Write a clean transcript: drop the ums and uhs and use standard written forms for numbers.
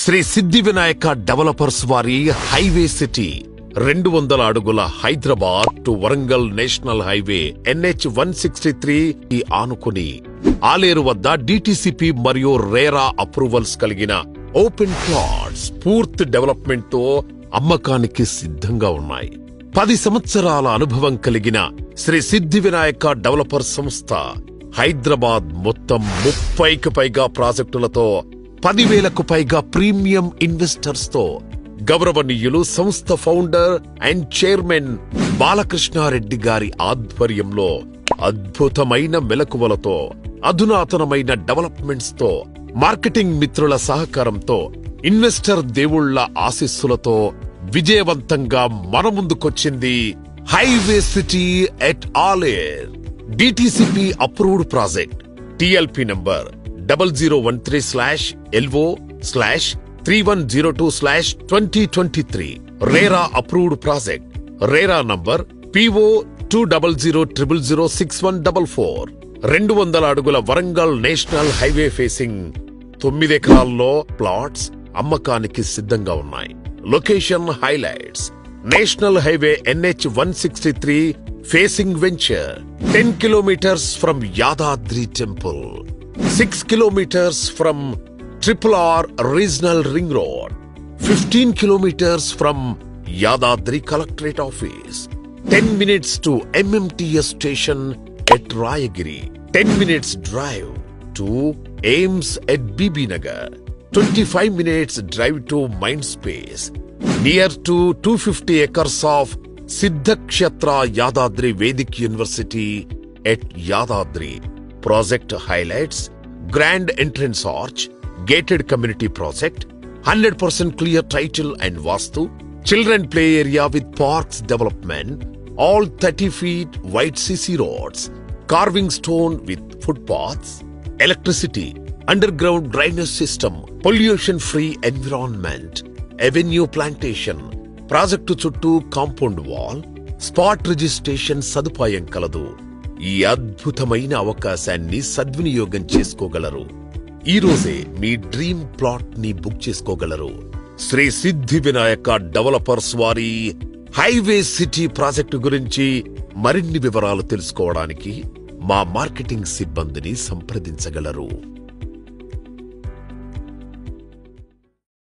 శ్రీ సిద్ధి Vinayaka developers వారి highway city 200 అడుగుల Hyderabad to Warangal national highway NH 163 ఈ ఆనుకుని ఆలేరు వద్ద DTCP మరియు రేరా అప్రూవల్స్ కలిగిన ఓపెన్ ప్లాట్స్ పూర్తి డెవలప్మెంట్ తో అమ్మకానికి సిద్ధంగా ఉన్నాయి. 10 సంవత్సరాల అనుభవం కలిగిన శ్రీ సిద్ధి వినాయక డెవలపర్ సంస్థ హైదరాబాద్ మొత్తం 30కి పైగా ప్రాజెక్టులతో 10,000కు పైగా ప్రీమియం ఇన్వెస్టర్స్ తో గౌరవనీయులు సంస్థ ఫౌండర్ అండ్ చైర్మన్ బాలకృష్ణారెడ్డి గారి ఆధ్వర్యంలో అద్భుతమైన మెలకువలతో అధునాతనమైన డెవలప్మెంట్స్ తో మార్కెటింగ్ మిత్రుల సహకారంతో ఇన్వెస్టర్ దేవుళ్ల ఆశీస్సులతో విజయవంతంగా మన ముందుకొచ్చింది highway city at Aler. DTCP approved project TLP number 0013/LO/3102/2023. RERA approved project RERA number PO 200006144. 200 అడుగుల వరంగల్ నేషనల్ హైవే ఫేసింగ్ 9 ఎకరాల్లో ప్లాట్స్ అమ్మకానికి సిద్ధంగా ఉన్నాయి. Location highlights: national highway NH 163 facing venture 10 kilometers from Yadadri Temple, 6 kilometers from RRR Regional Ring Road, 15 kilometers from Yadadri Collectorate Office, 10 minutes to MMTS station at Rayagiri, 10 minutes drive to AIMS at BB Nagar, 25 minutes drive to Mindspace, near to 250 acres of Siddhakshetra Yadadri Vedic University at Yadadri. Project highlights: grand entrance arch, gated community project, 100% clear title and vastu, children play area with parks development, all 30 feet wide CC roads, carving stone with footpaths, electricity, underground drainage system, pollution free environment, avenue plantation, project చుట్టూ compound wall, spot registration సదుపాయం కలదు. ఈ అద్భుతమైన అవకాశాన్ని సద్వినియోగం చేసుకోగలరు. ఈ రోజే మీ డ్రీమ్ ప్లాట్ ని బుక్ చేసుకోగలరు. శ్రీ సిద్ధి వినాయక డెవలపర్స్ వారి హైవే సిటీ ప్రాజెక్టు గురించి మరిన్ని వివరాలు తెలుసుకోవడానికి మా మార్కెటింగ్ సిబ్బందిని సంప్రదించగలరు.